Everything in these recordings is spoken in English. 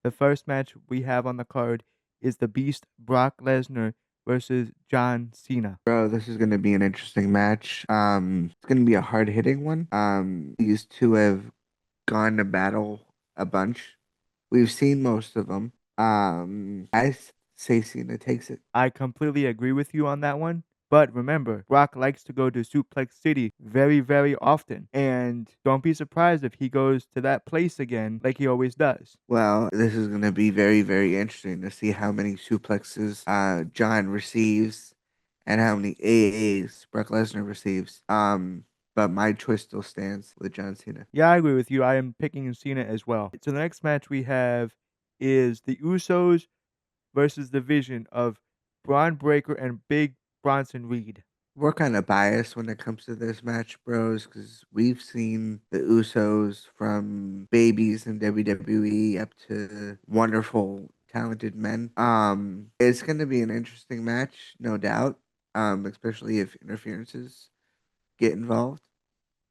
The first match we have on the card is the Beast Brock Lesnar versus John Cena. Bro, this is gonna be an interesting match. It's gonna be a hard hitting one. These two have gone to battle a bunch. We've seen most of them. Say Cena takes it. I completely agree with you on that one. But remember, Brock likes to go to Suplex City very, very often. And don't be surprised if he goes to that place again like he always does. Well, this is gonna be very, very interesting to see how many suplexes John receives and how many AAs Brock Lesnar receives. But my choice still stands with John Cena. Yeah, I agree with you. I am picking Cena as well. So the next match we have is the Usos versus the Vision of Braun Breaker and Big Bronson Reed. We're kind of biased when it comes to this match, bros, because we've seen the Usos from babies in WWE up to wonderful, talented men. It's going to be an interesting match, no doubt. Especially if interferences get involved.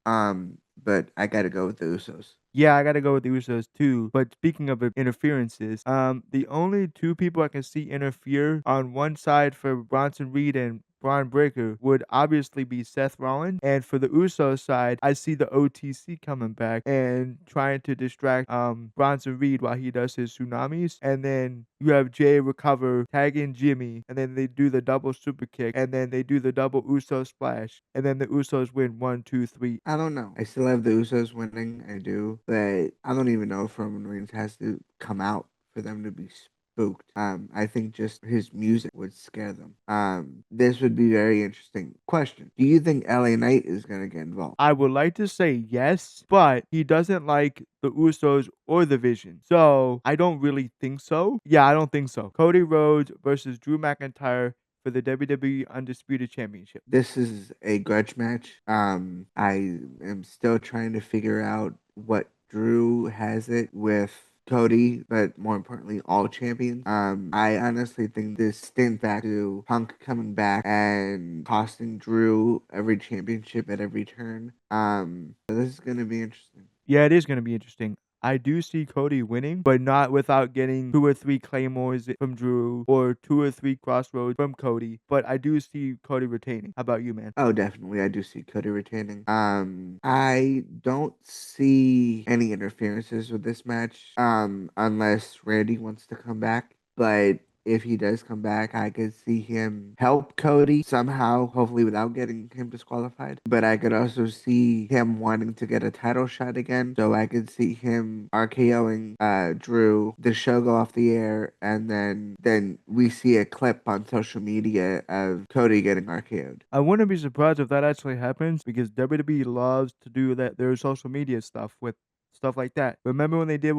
But I got to go with the Usos. Yeah, I gotta go with the Usos too. But speaking of interferences, the only two people I can see interfere on one side for Bronson Reed and Braun Breaker would obviously be Seth Rollins, and for the Usos side, I see the OTC coming back and trying to distract Bronson Reed while he does his tsunamis, and then you have Jay recover, tag in Jimmy, and then they do the double super kick, and then they do the double Uso splash, and then the Usos win 1, 2, 3. I don't know. I still have the Usos winning. I do, but I don't even know if Roman Reigns has to come out for them to be spooked. I think just his music would scare them. This would be very interesting. Question: do you think LA Knight is gonna get involved? I would like to say yes, but he doesn't like the Usos or the Vision. So I don't really think so. Yeah, I don't think so. Cody Rhodes versus Drew McIntyre for the WWE Undisputed Championship. This is a grudge match. I am still trying to figure out what Drew has it with Cody, but more importantly, all champions. I honestly think this stint back to Punk coming back and costing Drew every championship at every turn. So this is gonna be interesting. Yeah, it is going to be interesting. I do see Cody winning, but not without getting 2 or 3 claymores from Drew or 2 or 3 crossroads from Cody. But I do see Cody retaining. How about you, man? Oh, definitely. I do see Cody retaining. I don't see any interferences with this match, unless Randy wants to come back. But if he does come back, I could see him help Cody somehow, hopefully without getting him disqualified. But I could also see him wanting to get a title shot again. So I could see him RKOing Drew, the show go off the air, and then we see a clip on social media of Cody getting RKO'd. I wouldn't be surprised if that actually happens because WWE loves to do that their social media stuff with stuff like that. Remember when they did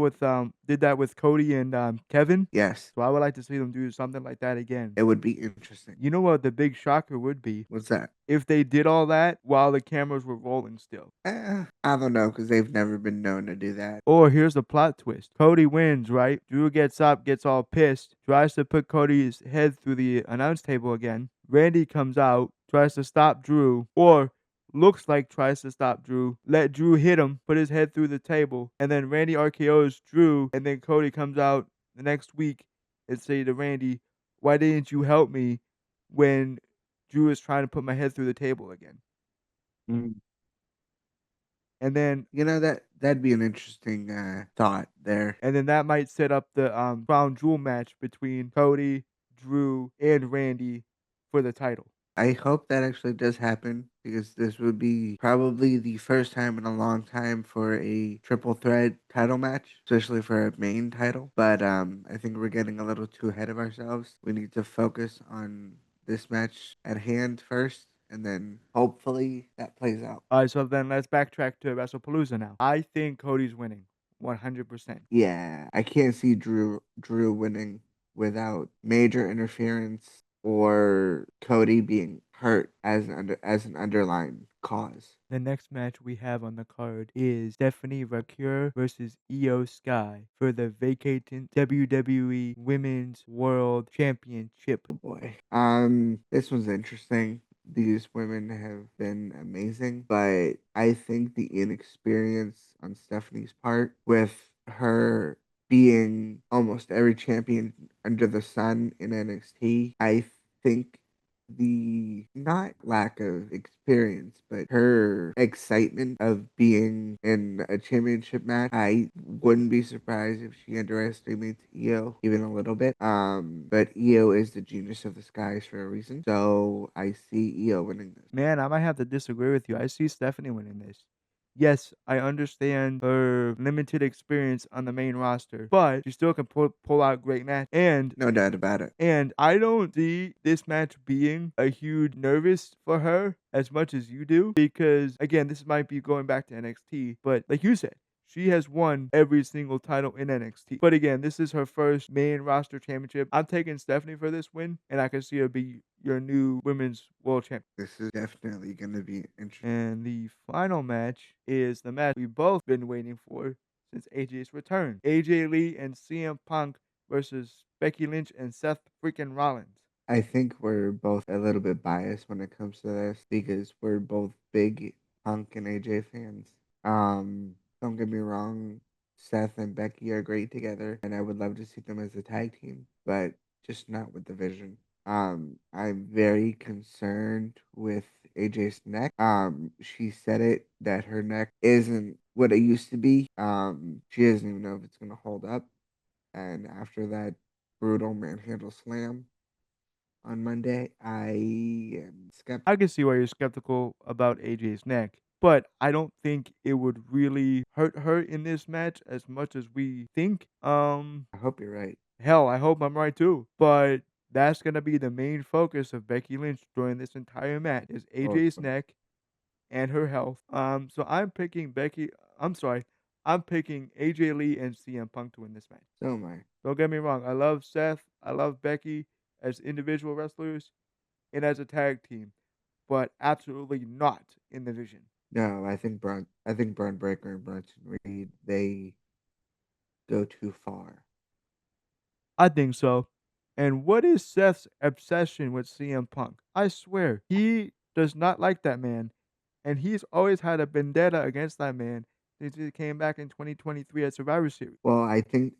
that with Cody and Kevin? Yes, So I would like to see them do something like that again. it would be interesting. You know what the big shocker would be? What's that? If they did all that while the cameras were rolling still. I don't know because they've never been known to do that. Or here's the plot twist. Cody wins, right? Drew gets up, gets all pissed, tries to put Cody's head through the announce table again. Randy comes out, tries to stop Drew, or looks like tries to stop Drew. Let Drew hit him, put his head through the table, and then Randy RKO's Drew, and then Cody comes out the next week and say to Randy, "Why didn't you help me when Drew is trying to put my head through the table again?" Mm. And then That'd be an interesting thought there. And then that might set up the crown jewel match between Cody, Drew, and Randy for the title. I hope that actually does happen because this would be probably the first time in a long time for a triple threat title match, especially for a main title. But I think we're getting a little too ahead of ourselves. We need to focus on this match at hand first, and then hopefully that plays out. All right, so then let's backtrack to Wrestlepalooza now. I think Cody's winning 100%. Yeah, I can't see Drew winning without major interference or Cody being hurt as an underlying cause. The next match we have on the card is Stephanie Vaquer versus Io Sky for the vacant WWE Women's World Championship. Oh boy. This one's interesting. These women have been amazing, but I think the inexperience on Stephanie's part with her being almost every champion under the sun in NXT, I think the not lack of experience, but her excitement of being in a championship match, I wouldn't be surprised if she underestimates Io even a little bit. But Io is the genius of the skies for a reason, so I see Io winning this. Man, I might have to disagree with you. I see Stephanie winning this. Yes, I understand her limited experience on the main roster, but she still can pull out great match. No doubt about it. And I don't see this match being a huge nervous for her as much as you do, because again, this might be going back to NXT, but like you said, she has won every single title in NXT. But again, this is her first main roster championship. I'm taking Stephanie for this win, and I can see her be your new women's world champion. This is definitely going to be interesting. And the final match is the match we've both been waiting for since AJ's return. AJ Lee and CM Punk versus Becky Lynch and Seth freaking Rollins. I think we're both a little bit biased when it comes to this because we're both big Punk and AJ fans. Don't get me wrong, Seth and Becky are great together, and I would love to see them as a tag team, but just not with the vision. I'm very concerned with AJ's neck. She said it that her neck isn't what it used to be. She doesn't even know if it's gonna hold up. And after that brutal manhandle slam on Monday, I am skeptical. I can see why you're skeptical about AJ's neck, but I don't think it would really hurt her in this match as much as we think. I hope you're right. Hell, I hope I'm right too. But that's gonna be the main focus of Becky Lynch during this entire match is AJ's Awesome. neck and her health. So I'm picking Becky. I'm sorry. I'm picking AJ Lee and CM Punk to win this match. So am I. Don't get me wrong. I love Seth. I love Becky as individual wrestlers and as a tag team, but absolutely not in the vision. No, I think Braun Breaker and Bronson Reed they go too far. I think so. And what is Seth's obsession with CM Punk? I swear, he does not like that man, and he's always had a vendetta against that man since he came back in 2023 at Survivor Series. Well, I think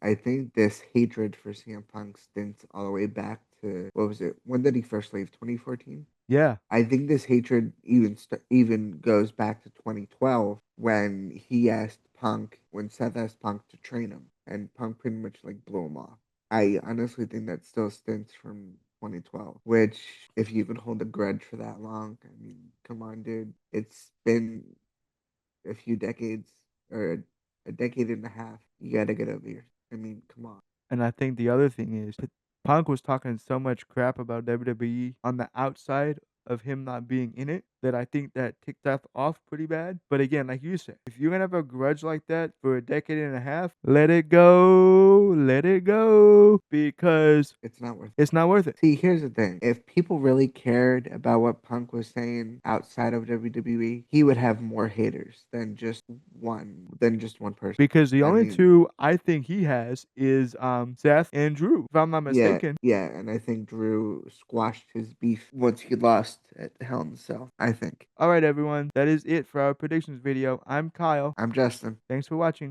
this hatred for CM Punk stems all the way back to what was it? When did he first leave? 2014. Yeah, I think this hatred even goes back to 2012 when Seth asked Punk to train him, and Punk pretty much like blew him off. I honestly think that still stems from 2012, which if you could hold a grudge for that long, I mean, come on, dude. It's been a few decades or a decade and a half. You gotta get over here. I mean, come on. and I think the other thing is Punk was talking so much crap about WWE on the outside of him not being in it that I think that ticked Seth off pretty bad. But again, like you said, if you're gonna have a grudge like that for a decade and a half, let it go, because It's not worth it. it's not worth it. See, here's the thing. If people really cared about what Punk was saying outside of WWE, he would have more haters than just one person. Because the I only mean, two I think he has is Seth and Drew, if I'm not yeah, mistaken. yeah, and I think Drew squashed his beef once he lost at Hell in a Cell. I think. All right, everyone, that is it for our predictions video. I'm Kyle. I'm Justin. Thanks for watching.